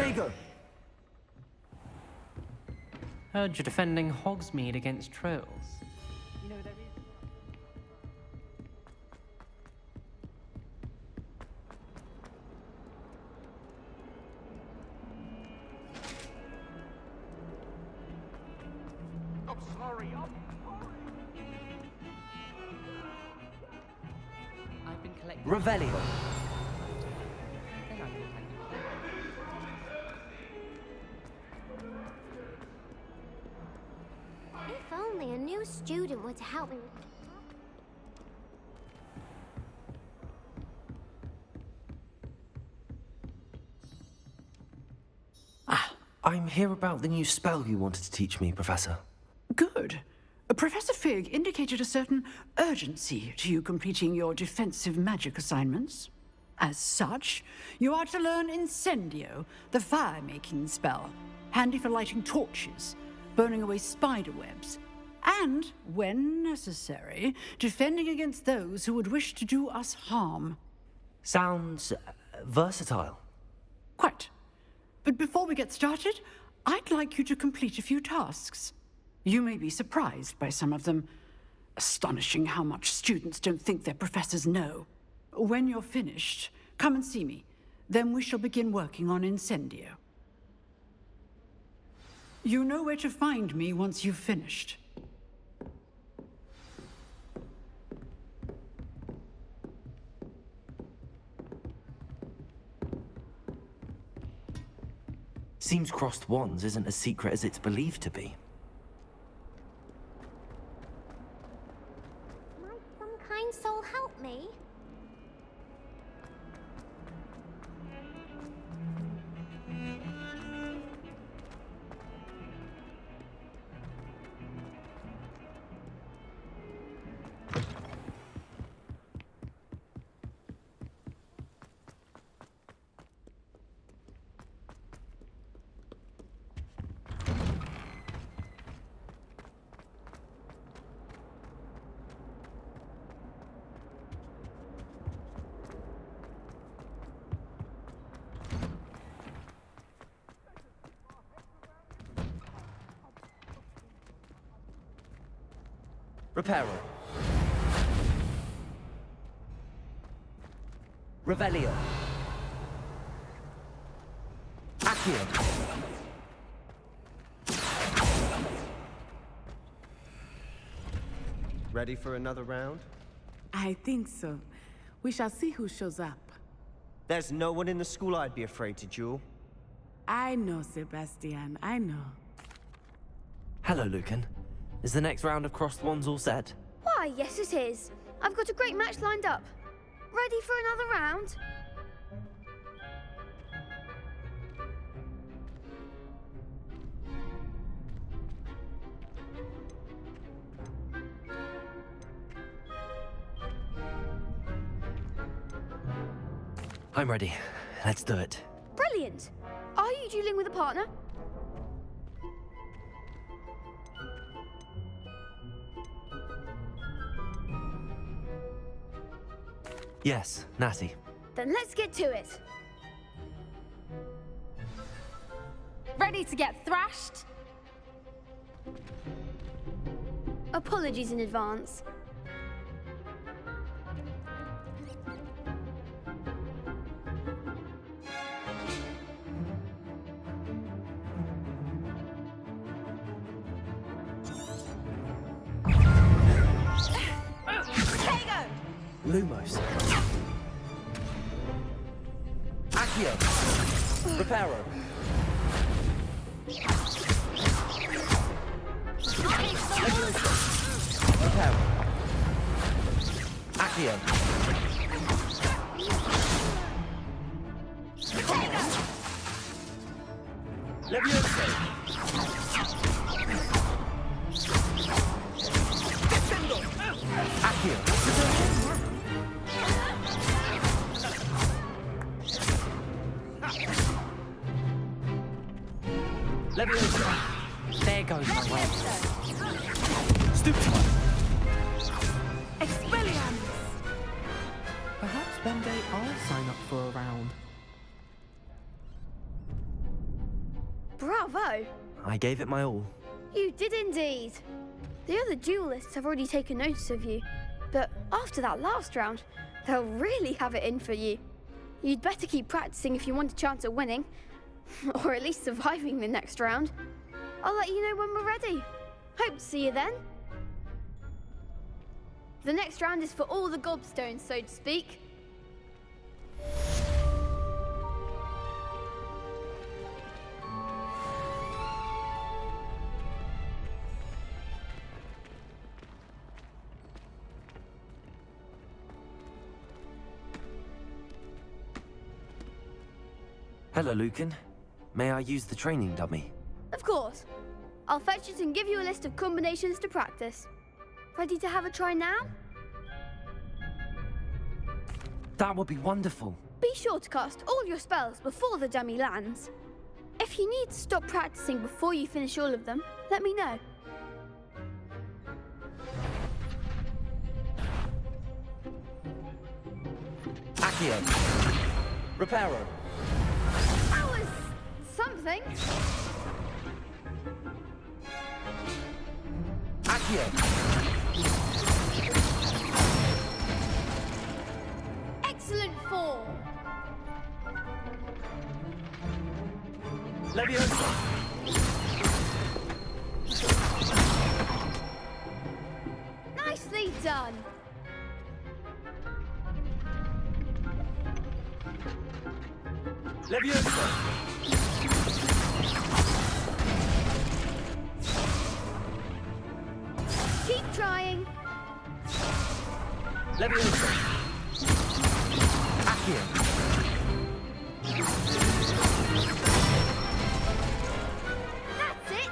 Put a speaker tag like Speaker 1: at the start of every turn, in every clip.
Speaker 1: Dago!
Speaker 2: Heard you're defending Hogsmeade against trolls. You know there is...
Speaker 3: I'm sorry.
Speaker 2: I've been collecting...
Speaker 1: Revelio.
Speaker 4: If only a new student were to help me with...
Speaker 1: I'm here about the new spell you wanted to teach me, Professor.
Speaker 5: Good. Professor Fig indicated a certain urgency to you completing your defensive magic assignments. As such, you are to learn Incendio, the fire-making spell, handy for lighting torches, burning away spider webs, and, when necessary, defending against those who would wish to do us harm.
Speaker 1: Sounds versatile.
Speaker 5: Quite. But before we get started, I'd like you to complete a few tasks. You may be surprised by some of them. Astonishing how much students don't think their professors know. When you're finished, come and see me. Then we shall begin working on Incendio. You know where to find me once you've finished.
Speaker 1: Seems crossed wands isn't as secret as it's believed to be.
Speaker 4: Might some kind soul help me?
Speaker 1: Reparo. Revelio. Accio.
Speaker 6: Ready for another round?
Speaker 7: I think so. We shall see who shows up.
Speaker 6: There's no one in the school I'd be afraid to duel.
Speaker 7: I know, Sebastian, I know.
Speaker 1: Hello, Lucan. Is the next round of crossed wands all set?
Speaker 4: Why, yes it is. I've got a great match lined up. Ready for another round?
Speaker 1: I'm ready. Let's do it.
Speaker 4: Brilliant. Are you dueling with a partner?
Speaker 1: Yes, Natty.
Speaker 4: Then let's get to it.
Speaker 8: Ready to get thrashed?
Speaker 4: Apologies in advance.
Speaker 1: Lumos. Accio. Reparo. Reparo. Accio. Levioso. Accio. Levioso.
Speaker 2: There goes my way.
Speaker 1: Stupid.
Speaker 7: Expelliarmus!
Speaker 2: Perhaps one day I'll sign up for a round.
Speaker 4: go?
Speaker 1: I gave it my all.
Speaker 4: You did indeed. The other duelists have already taken notice of you, but after that last round, they'll really have it in for you. You'd better keep practicing if you want a chance at winning, or at least surviving the next round. I'll let you know when we're ready. Hope to see you then. The next round is for all the gobstones, so to speak.
Speaker 1: Hello, Lucan. May I use the training dummy?
Speaker 4: Of course. I'll fetch it and give you a list of combinations to practice. Ready to have a try now?
Speaker 1: That would be wonderful.
Speaker 4: Be sure to cast all your spells before the dummy lands. If you need to stop practicing before you finish all of them, let me know.
Speaker 1: Accio. Reparo.
Speaker 4: That was something.
Speaker 1: Accio.
Speaker 4: Excellent form.
Speaker 1: Leviosa.
Speaker 4: Nicely done.
Speaker 1: Leviosa.
Speaker 4: Keep trying.
Speaker 1: Leviosa. Accio.
Speaker 4: That's it.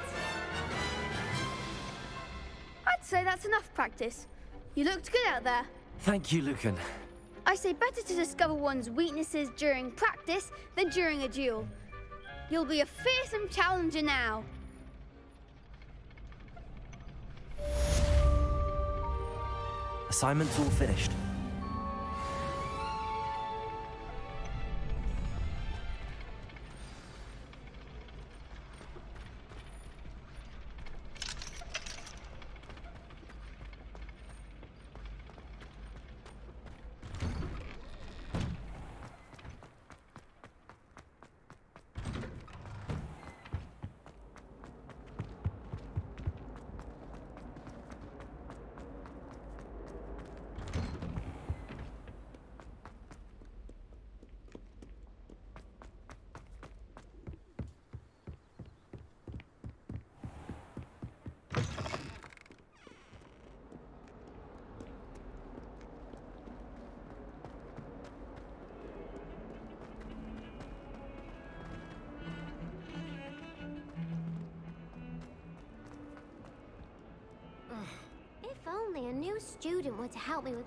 Speaker 4: I'd say that's enough practice. You looked good out there.
Speaker 1: Thank you, Lucan.
Speaker 4: I say better to discover one's weaknesses during practice than during a duel. You'll be a fearsome challenger now.
Speaker 1: Assignment's all finished.
Speaker 3: If only a new student were to help me with...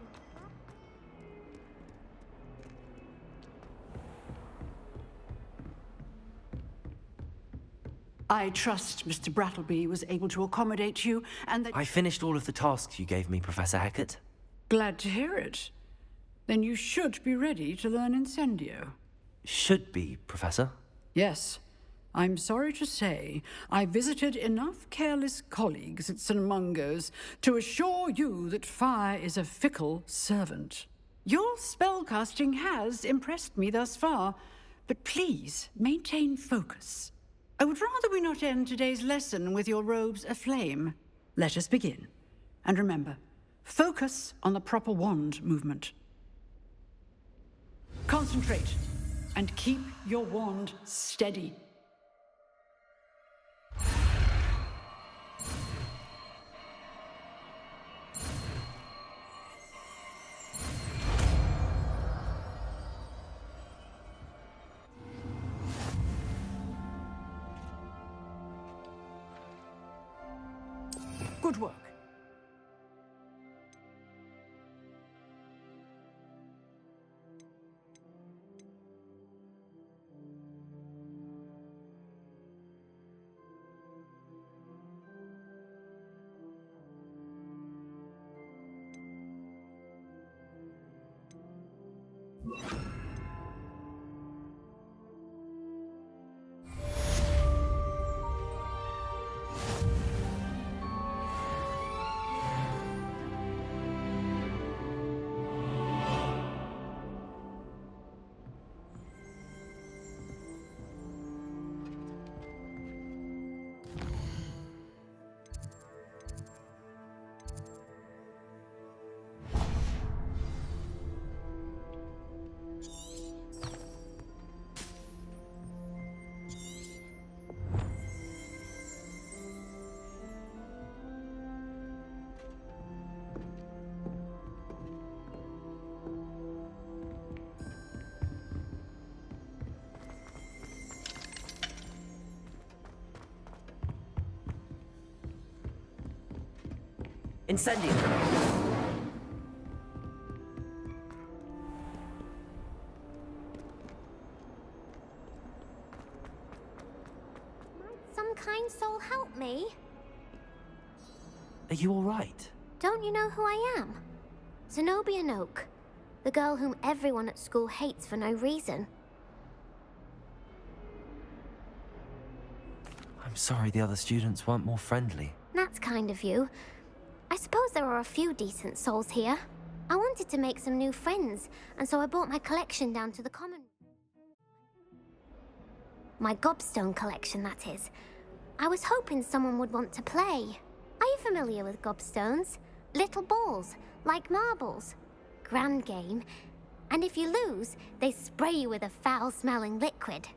Speaker 5: I trust Mr. Brattleby was able to accommodate you, and that...
Speaker 1: I finished all of the tasks you gave me, Professor Hecat.
Speaker 5: Glad to hear it. Then you should be ready to learn Incendio.
Speaker 1: Should be, Professor.
Speaker 5: Yes. I'm sorry to say, I visited enough careless colleagues at St. Mungo's to assure you that fire is a fickle servant. Your spellcasting has impressed me thus far, but please maintain focus. I would rather we not end today's lesson with your robes aflame. Let us begin. And remember, focus on the proper wand movement. Concentrate, and keep your wand steady. Good work.
Speaker 1: Incendio!
Speaker 3: Some kind soul help me?
Speaker 1: Are you all right?
Speaker 3: Don't you know who I am? Zenobia Noak, the girl whom everyone at school hates for no reason.
Speaker 1: I'm sorry the other students weren't more friendly.
Speaker 3: That's kind of you. I suppose there are a few decent souls here. I wanted to make some new friends, and so I brought my collection down to the common. My gobstone collection, that is. I was hoping someone would want to play. Are you familiar with gobstones? Little balls, like marbles. Grand game. And if you lose, they spray you with a foul-smelling liquid.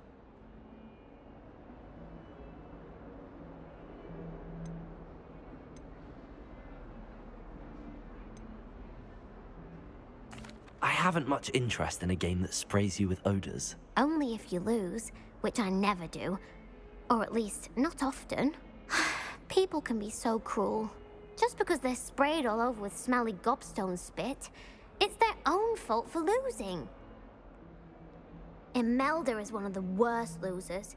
Speaker 1: I haven't much interest in a game that sprays you with odors.
Speaker 3: Only if you lose, which I never do. Or at least, not often. People can be so cruel. Just because they're sprayed all over with smelly gobstone spit, it's their own fault for losing. Imelda is one of the worst losers.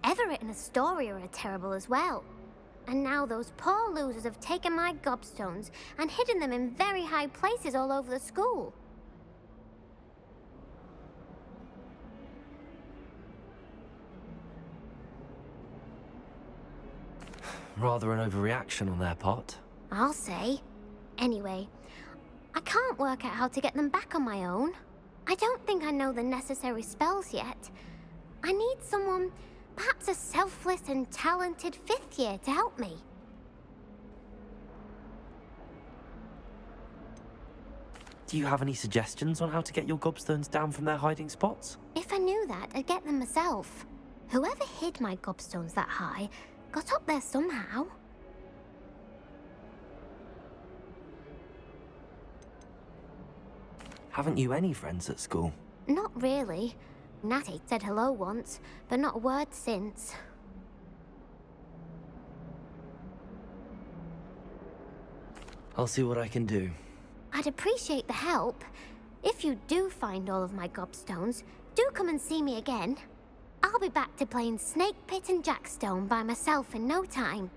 Speaker 3: Everett and Astoria are terrible as well. And now those poor losers have taken my gobstones and hidden them in very high places all over the school.
Speaker 1: Rather an overreaction on their part.
Speaker 3: I'll say. Anyway, I can't work out how to get them back on my own. I don't think I know the necessary spells yet. I need someone, perhaps a selfless and talented 5th year to help me.
Speaker 1: Do you have any suggestions on how to get your gobstones down from their hiding spots?
Speaker 3: If I knew that, I'd get them myself. Whoever hid my gobstones that high got up there somehow.
Speaker 1: Haven't you any friends at school?
Speaker 3: Not really. Natty said hello once, but not a word since.
Speaker 1: I'll see what I can do.
Speaker 3: I'd appreciate the help. If you do find all of my gobstones, do come and see me again. I'll be back to playing Snake Pit and Jackstone by myself in no time.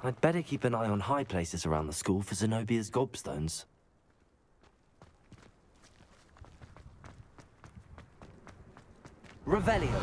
Speaker 1: I'd better keep an eye on high places around the school for Zenobia's gobstones. Revelio.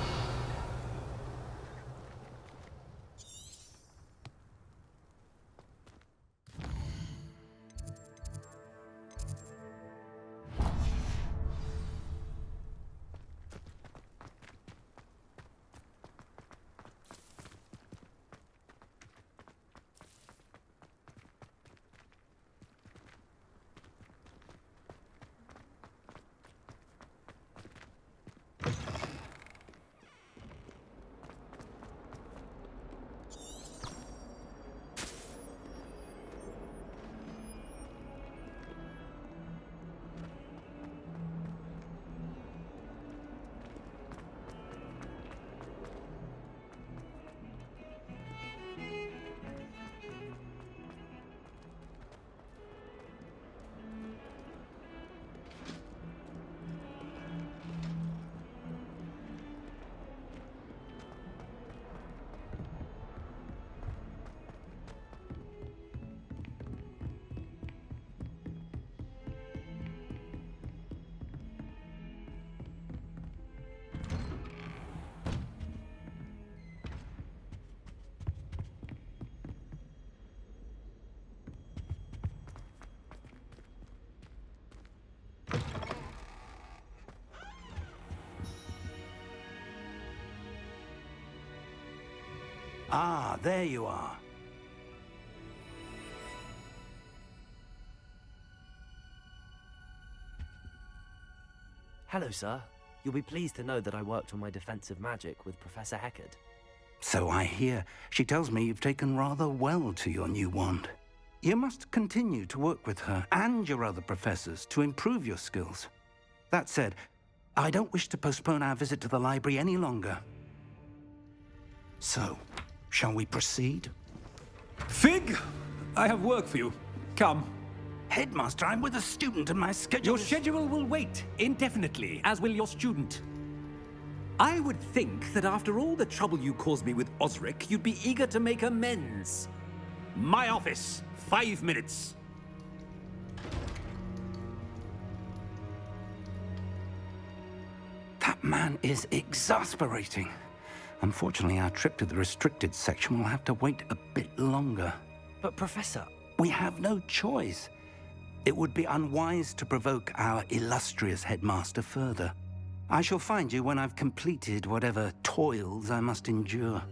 Speaker 9: Ah, there you are.
Speaker 1: Hello, sir. You'll be pleased to know that I worked on my defensive magic with Professor Hecat.
Speaker 9: So I hear. She tells me you've taken rather well to your new wand. You must continue to work with her and your other professors to improve your skills. That said, I don't wish to postpone our visit to the library any longer. So, shall we proceed?
Speaker 10: Fig! I have work for you. Come.
Speaker 9: Headmaster, I'm with a student and my schedule
Speaker 10: Your schedule will wait indefinitely, as will your student. I would think that after all the trouble you caused me with Osric, you'd be eager to make amends. My office, 5 minutes.
Speaker 9: That man is exasperating. Unfortunately, our trip to the restricted section will have to wait a bit longer.
Speaker 1: But Professor...
Speaker 9: We have no choice. It would be unwise to provoke our illustrious headmaster further. I shall find you when I've completed whatever toils I must endure.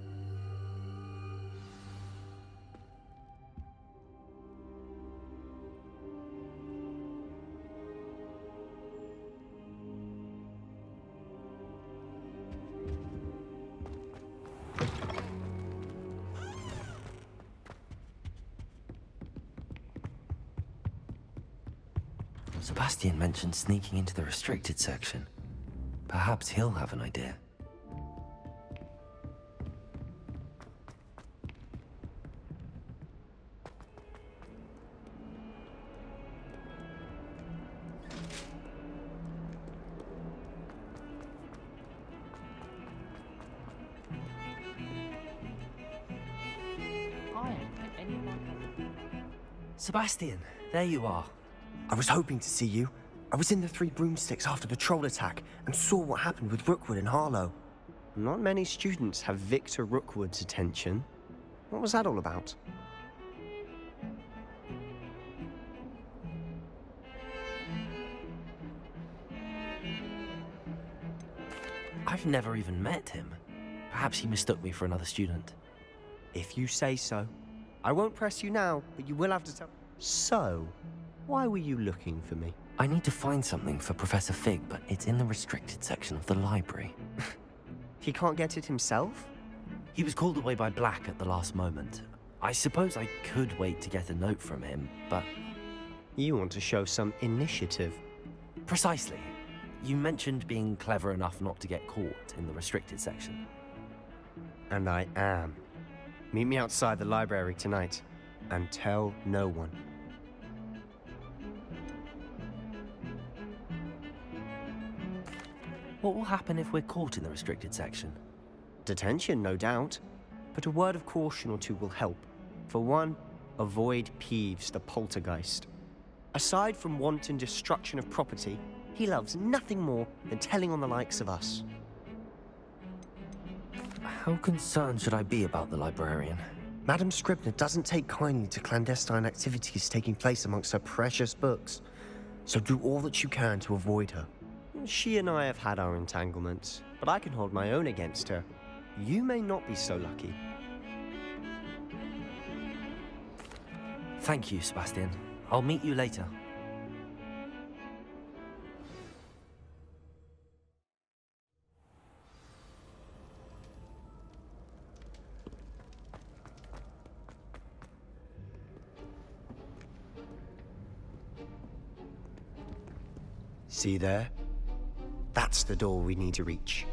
Speaker 1: Sebastian mentioned sneaking into the restricted section. Perhaps he'll have an idea.
Speaker 6: Sebastian, there you are. I was hoping to see you. I was in the Three Broomsticks after the troll attack and saw what happened with Rookwood and Harlow. Not many students have Victor Rookwood's attention. What was that all about?
Speaker 1: I've never even met him. Perhaps he mistook me for another student.
Speaker 6: If you say so. I won't press you now, but you will have to tell... So, why were you looking for me?
Speaker 1: I need to find something for Professor Fig, but it's in the restricted section of the library.
Speaker 6: He can't get it himself?
Speaker 1: He was called away by Black at the last moment. I suppose I could wait to get a note from him, but...
Speaker 6: You want to show some initiative.
Speaker 1: Precisely. You mentioned being clever enough not to get caught in the restricted section.
Speaker 6: And I am. Meet me outside the library tonight, and tell no one.
Speaker 1: What will happen if we're caught in the restricted section?
Speaker 6: Detention, no doubt. But a word of caution or two will help. For one, avoid Peeves the poltergeist. Aside from wanton destruction of property, he loves nothing more than telling on the likes of us.
Speaker 1: How concerned should I be about the librarian?
Speaker 6: Madame Scribner doesn't take kindly to clandestine activities taking place amongst her precious books. So do all that you can to avoid her. She and I have had our entanglements, but I can hold my own against her. You may not be so lucky.
Speaker 1: Thank you, Sebastian. I'll meet you later.
Speaker 6: See there? That's the door we need to reach.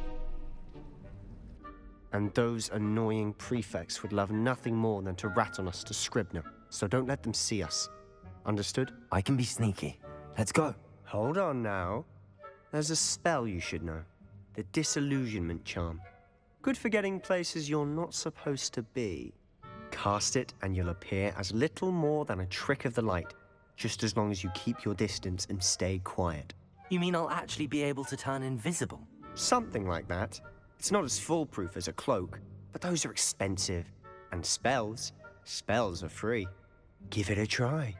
Speaker 6: And those annoying prefects would love nothing more than to rat on us to Scribner, so don't let them see us. Understood?
Speaker 1: I can be sneaky. Let's go.
Speaker 6: Hold on now. There's a spell you should know. The Disillusionment Charm. Good for getting places you're not supposed to be. Cast it and you'll appear as little more than a trick of the light, just as long as you keep your distance and stay quiet.
Speaker 1: You mean I'll actually be able to turn invisible?
Speaker 6: Something like that. It's not as foolproof as a cloak, but those are expensive. And spells are free. Give it a try.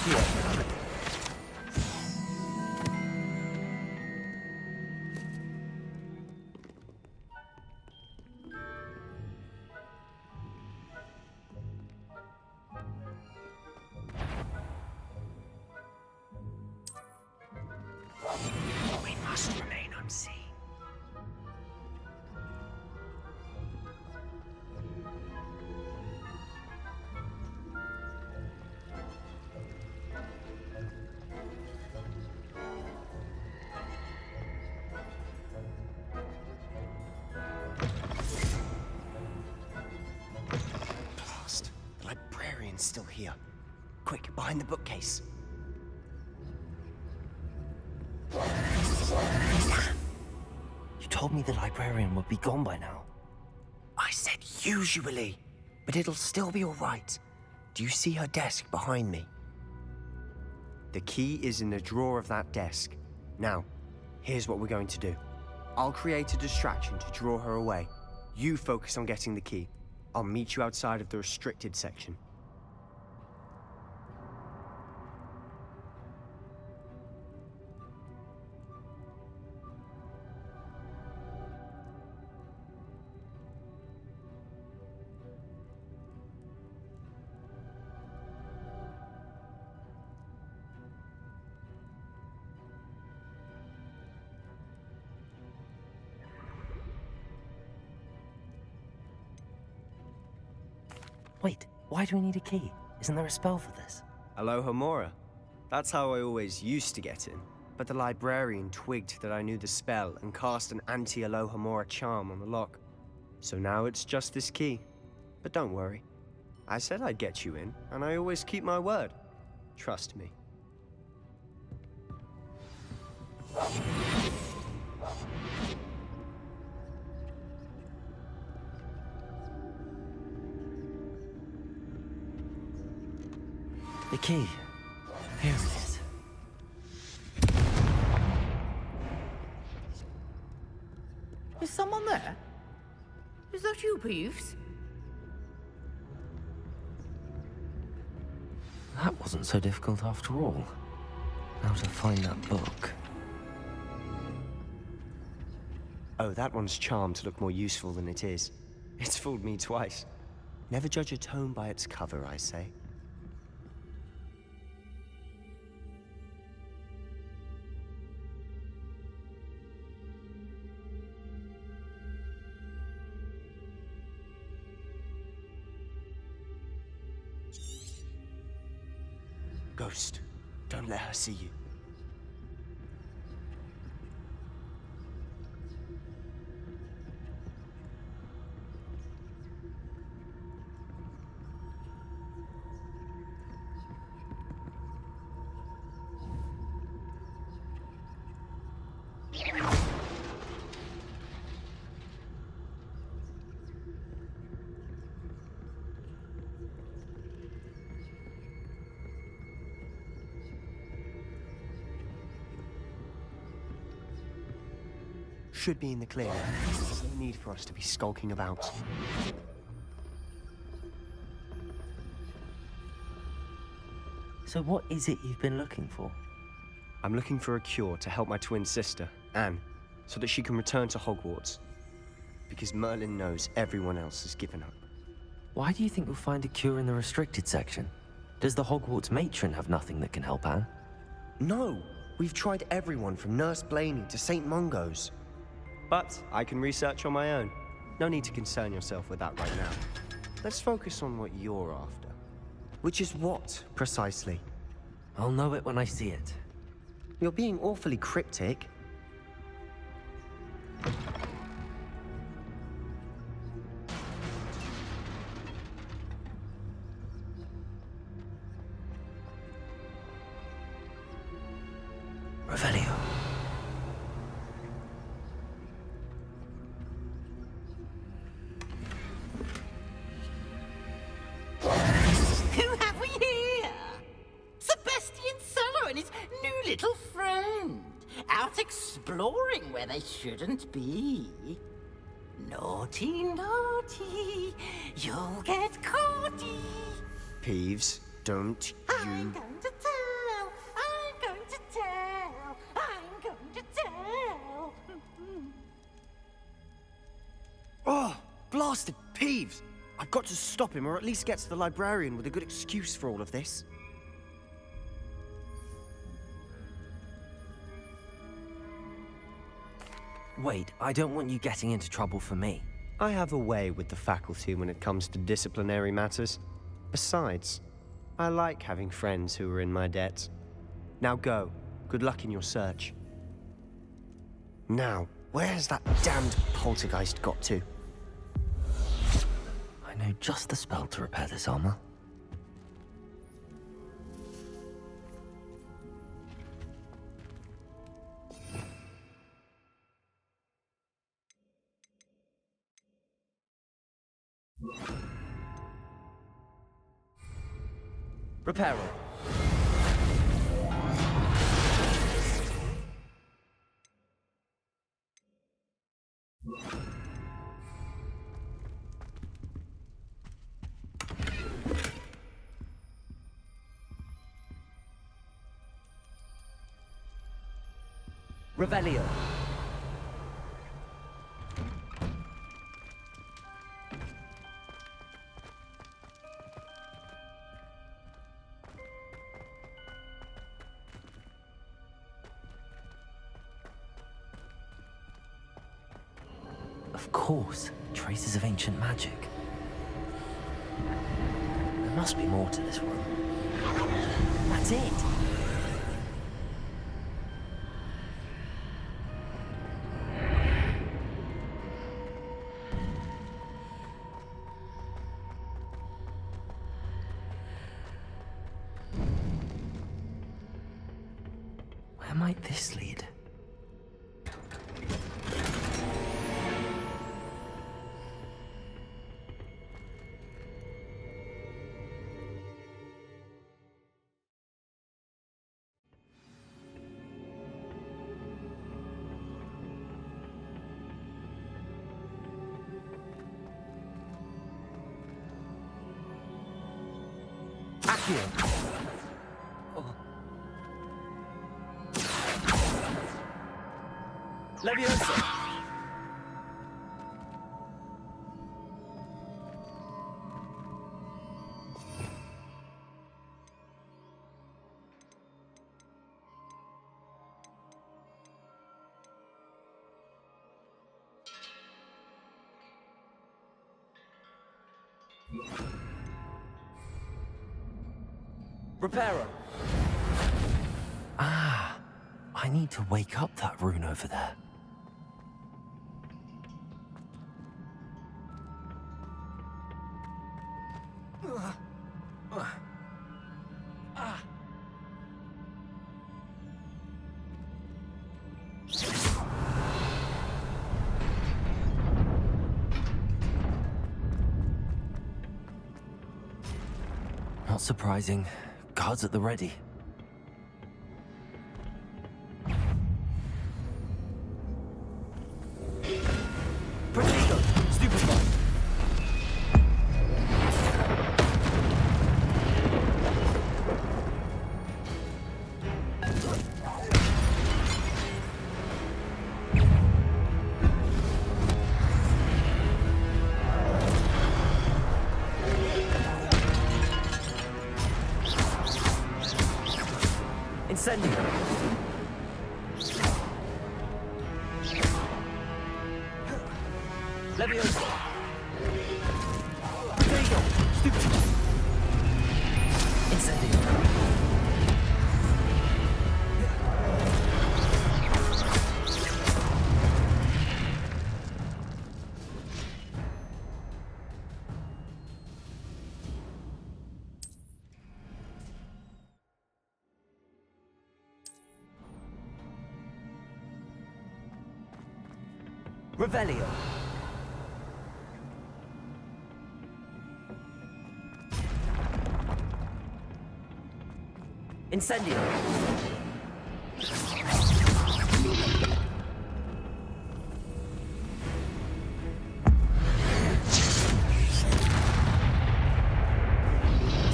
Speaker 6: here. We must remain unseen. Blast. The librarian's still here. Quick, behind the bookcase.
Speaker 1: You told me the librarian would be gone by now.
Speaker 6: I said usually, but it'll still be all right. Do you see her desk behind me? The key is in the drawer of that desk. Now, here's what we're going to do. I'll create a distraction to draw her away. You focus on getting the key. I'll meet you outside of the restricted section.
Speaker 1: Wait, why do we need a key? Isn't there a spell for this?
Speaker 6: Alohomora. That's how I always used to get in. But the librarian twigged that I knew the spell and cast an anti-Alohomora charm on the lock. So now it's just this key. But don't worry. I said I'd get you in, and I always keep my word. Trust me.
Speaker 1: The key. Here it is.
Speaker 7: Is someone there? Is that you, Peeves?
Speaker 1: That wasn't so difficult after all. Now to find that book.
Speaker 6: Oh, that one's charmed to look more useful than it is. It's fooled me twice. Never judge a tome by its cover, I say. Ghost, don't let her see you. Should be in the clear. There's no need for us to be skulking about.
Speaker 1: So what is it you've been looking for?
Speaker 6: I'm looking for a cure to help my twin sister, Anne, so that she can return to Hogwarts. Because Merlin knows everyone else has given up.
Speaker 1: Why do you think we'll find a cure in the restricted section? Does the Hogwarts matron have nothing that can help Anne?
Speaker 6: No! We've tried everyone from Nurse Blaney to St. Mungo's. But I can research on my own. No need to concern yourself with that right now. Let's focus on what you're after. Which is what, precisely?
Speaker 1: I'll know it when I see it.
Speaker 6: You're being awfully cryptic.
Speaker 1: Revelio.
Speaker 11: Who have we here? Sebastian Solo and his new little friend, out exploring where they shouldn't be. Naughty, naughty, you'll get caughty.
Speaker 6: Peeves, don't
Speaker 11: I'm
Speaker 6: you...
Speaker 11: going to tell
Speaker 6: bastard Peeves! I've got to stop him, or at least get to the librarian with a good excuse for all of this.
Speaker 1: Wait, I don't want you getting into trouble for me.
Speaker 6: I have a way with the faculty when it comes to disciplinary matters. Besides, I like having friends who are in my debt. Now go. Good luck in your search. Now, where has that damned poltergeist got to?
Speaker 1: I know just the spell to repair this armor. Repair it. Revelio. Of course, traces of ancient magic. There must be more to this room. That's it. Where might this lead? Leviosa! Reparo! Ah, I need to wake up that rune over there. Not surprising. Guards at the ready. Protego! Stupefy! Incendio! Leviosa! Protego! Stupefy! Incendio! Revelio. Incendio.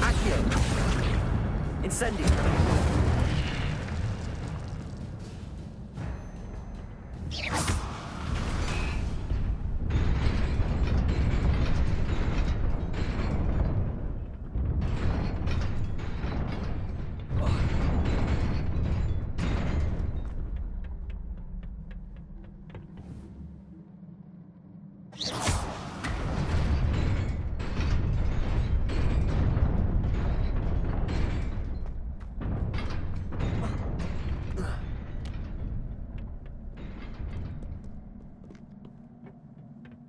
Speaker 1: Accio. Incendio.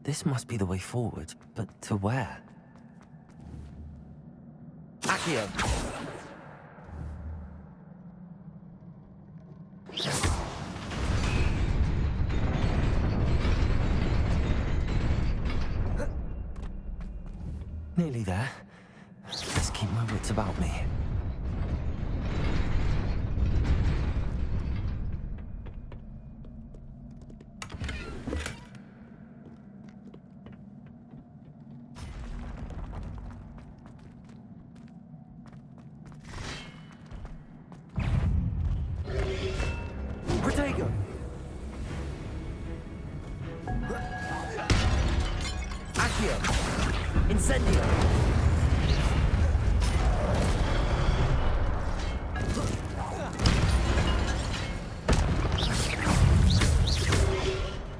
Speaker 1: This must be the way forward, but to where? Accio! Nearly there. Let's keep my wits about me. Protego! Accio! Incendio!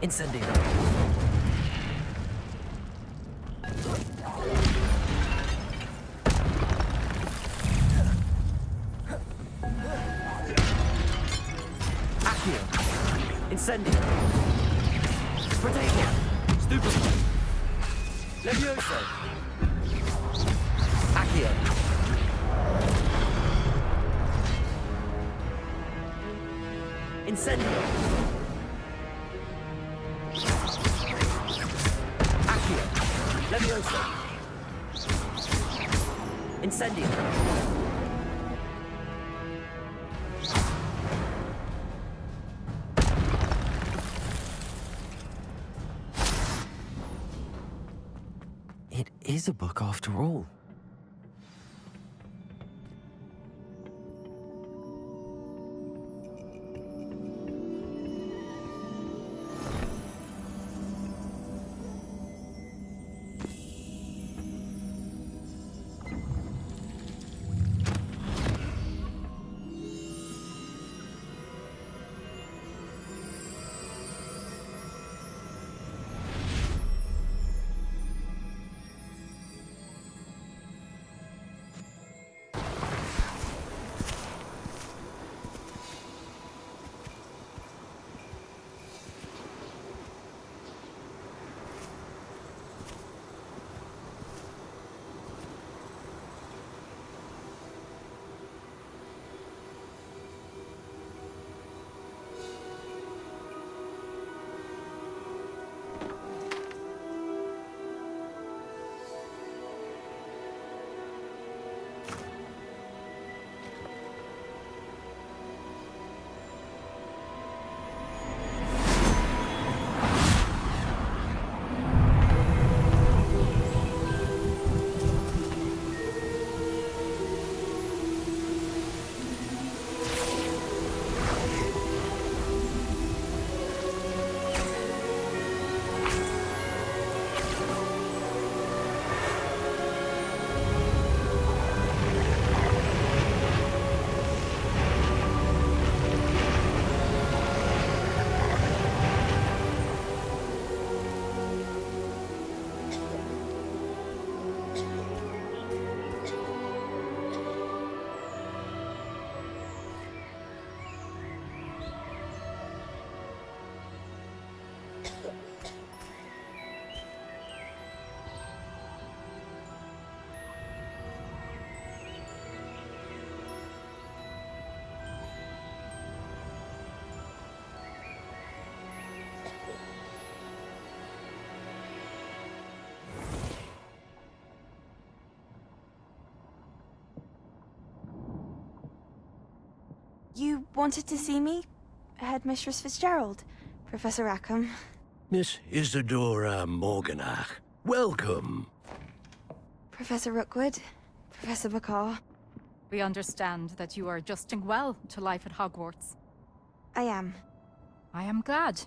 Speaker 1: Incendio! Accio! Incendio! Protego! Stupefy! Levioso! Accio! Incendio! Accio! Levioso! Incendio! It is a book after all.
Speaker 12: You wanted to see me? Headmistress Fitzgerald, Professor Rackham.
Speaker 13: Miss Isadora Morganach, welcome.
Speaker 12: Professor Rookwood, Professor Bakar.
Speaker 8: We understand that you are adjusting well to life at Hogwarts.
Speaker 12: I am.
Speaker 8: I am glad.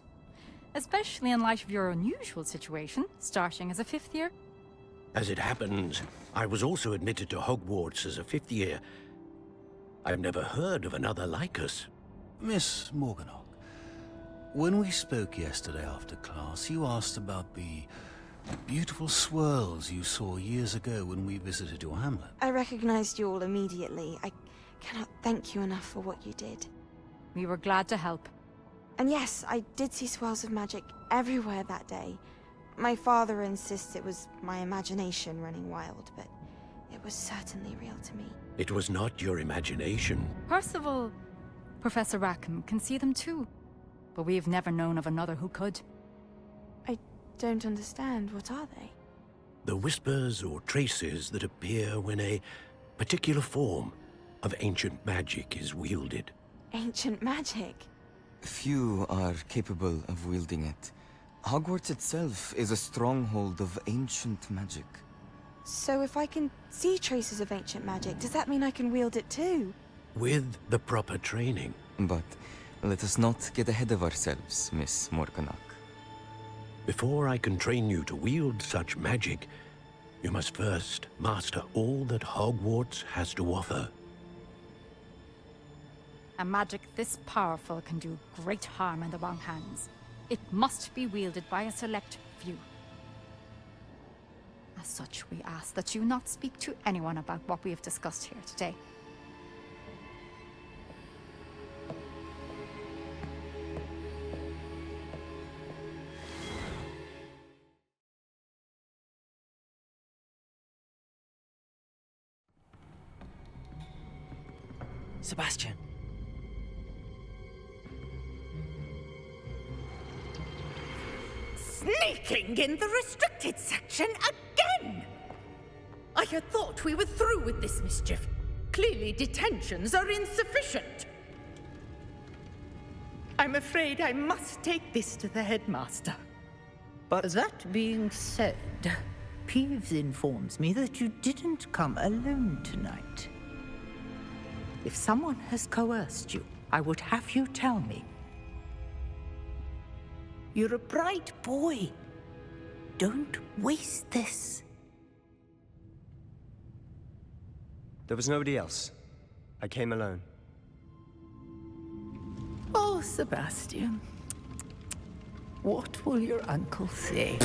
Speaker 8: Especially in light of your unusual situation, starting as a 5th year.
Speaker 13: As it happens, I was also admitted to Hogwarts as a 5th year. I've never heard of another like us.
Speaker 14: Miss Morganach, when we spoke yesterday after class, you asked about the beautiful swirls you saw years ago when we visited your hamlet.
Speaker 12: I recognized you all immediately. I cannot thank you enough for what you did.
Speaker 8: We were glad to help.
Speaker 12: And yes, I did see swirls of magic everywhere that day. My father insists it was my imagination running wild, but it was certainly real to me.
Speaker 13: It was not your imagination.
Speaker 8: Percival, Professor Rackham can see them too. But we've never known of another who could.
Speaker 12: I don't understand. What are they?
Speaker 13: The whispers or traces that appear when a particular form of ancient magic is wielded.
Speaker 12: Ancient magic?
Speaker 15: Few are capable of wielding it. Hogwarts itself is a stronghold of ancient magic.
Speaker 12: So if I can see traces of ancient magic, does that mean I can wield it too?
Speaker 13: With the proper training.
Speaker 15: But let us not get ahead of ourselves, Miss Morganach.
Speaker 13: Before I can train you to wield such magic, you must first master all that Hogwarts has to offer.
Speaker 8: A magic this powerful can do great harm in the wrong hands. It must be wielded by a select few. As such, we ask that you not speak to anyone about what we have discussed here today.
Speaker 1: Sebastian.
Speaker 7: Sneaking in the restricted section again! I had thought we were through with this mischief. Clearly detentions are insufficient. I'm afraid I must take this to the headmaster. But that being said, Peeves informs me that you didn't come alone tonight. If someone has coerced you, I would have you tell me. You're a bright boy. Don't waste this.
Speaker 6: There was nobody else. I came alone.
Speaker 7: Oh, Sebastian. What will your uncle say?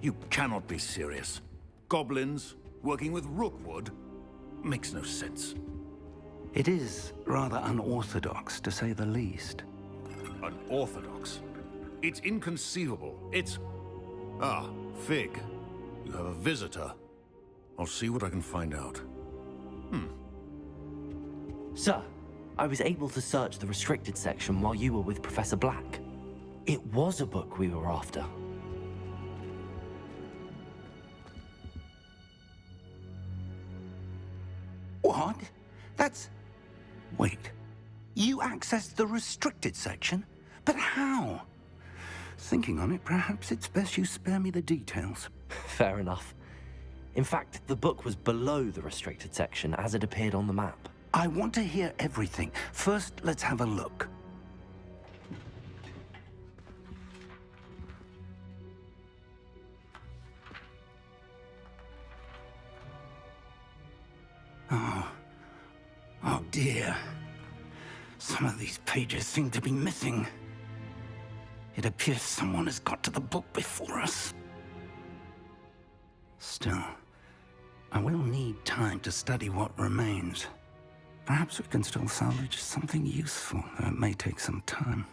Speaker 14: You cannot be serious. Goblins working with Rookwood? Makes no sense.
Speaker 9: It is rather unorthodox, to say the least.
Speaker 14: Unorthodox? It's inconceivable. It's... Ah, Fig. You have a visitor. I'll see what I can find out.
Speaker 1: Sir, I was able to search the restricted section while you were with Professor Black. It was a book we were after.
Speaker 9: What? That's... Wait. You accessed the restricted section? But how? Thinking on it, perhaps it's best you spare me the details.
Speaker 1: Fair enough. In fact, the book was below the restricted section as it appeared on the map.
Speaker 9: I want to hear everything. First, let's have a look. Oh dear. Some of these pages seem to be missing. It appears someone has got to the book before us. Still, I will need time to study what remains. Perhaps we can still salvage something useful, though it may take some time.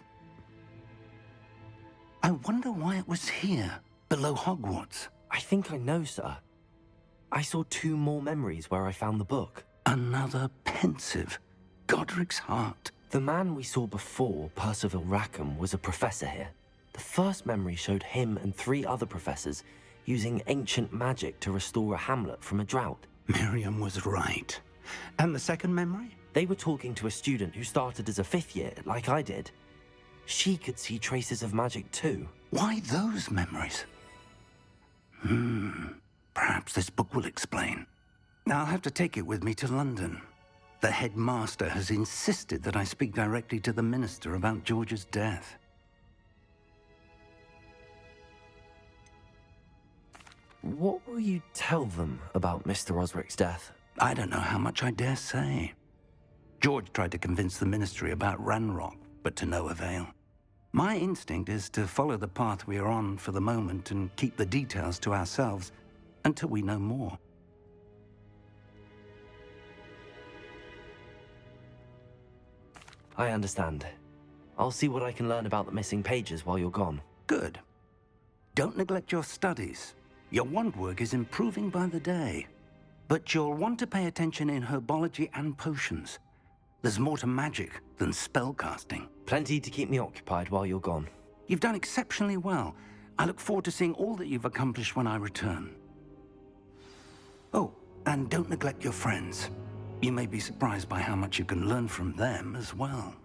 Speaker 9: I wonder why it was here, below Hogwarts.
Speaker 1: I think I know, sir. I saw 2 more memories where I found the book.
Speaker 9: Another pensive. Godric's heart.
Speaker 1: The man we saw before, Percival Rackham, was a professor here. The first memory showed him and 3 other professors using ancient magic to restore a hamlet from a drought.
Speaker 9: Miriam was right. And the second memory?
Speaker 1: They were talking to a student who started as a 5th year, like I did. She could see traces of magic too.
Speaker 9: Why those memories? Perhaps this book will explain. I'll have to take it with me to London. The headmaster has insisted that I speak directly to the minister about George's death.
Speaker 1: What will you tell them about Mr. Osric's death?
Speaker 9: I don't know how much I dare say. George tried to convince the ministry about Ranrock, but to no avail. My instinct is to follow the path we are on for the moment and keep the details to ourselves until we know more.
Speaker 1: I understand. I'll see what I can learn about the missing pages while you're gone.
Speaker 9: Good. Don't neglect your studies. Your wand work is improving by the day. But you'll want to pay attention in herbology and potions. There's more to magic than spellcasting.
Speaker 1: Plenty to keep me occupied while you're gone.
Speaker 9: You've done exceptionally well. I look forward to seeing all that you've accomplished when I return. Oh, and don't neglect your friends. You may be surprised by how much you can learn from them as well.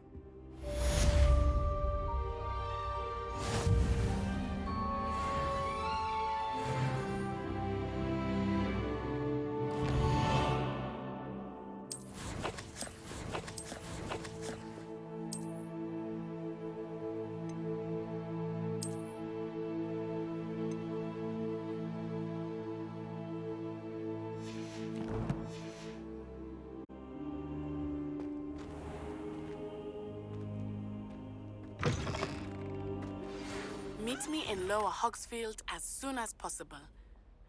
Speaker 16: Meet me in Lower Hogsfield as soon as possible.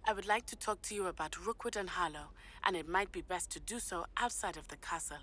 Speaker 16: I would like to talk to you about Rookwood and Harlow, and it might be best to do so outside of the castle.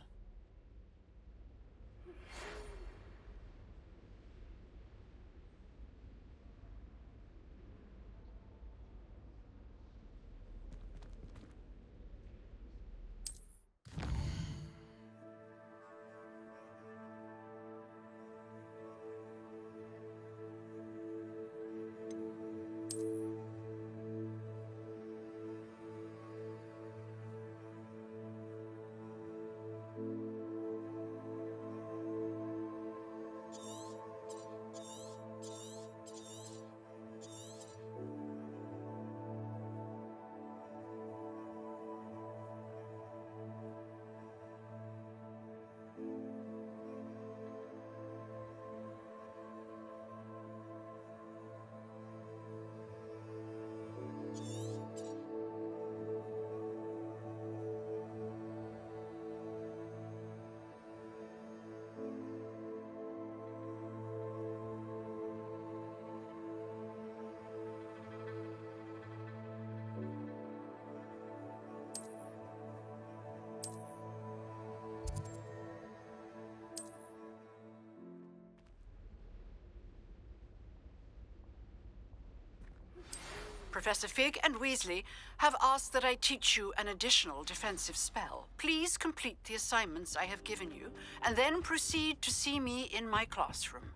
Speaker 5: Professor Fig and Weasley have asked that I teach you an additional defensive spell. Please complete the assignments I have given you, and then proceed to see me in my classroom.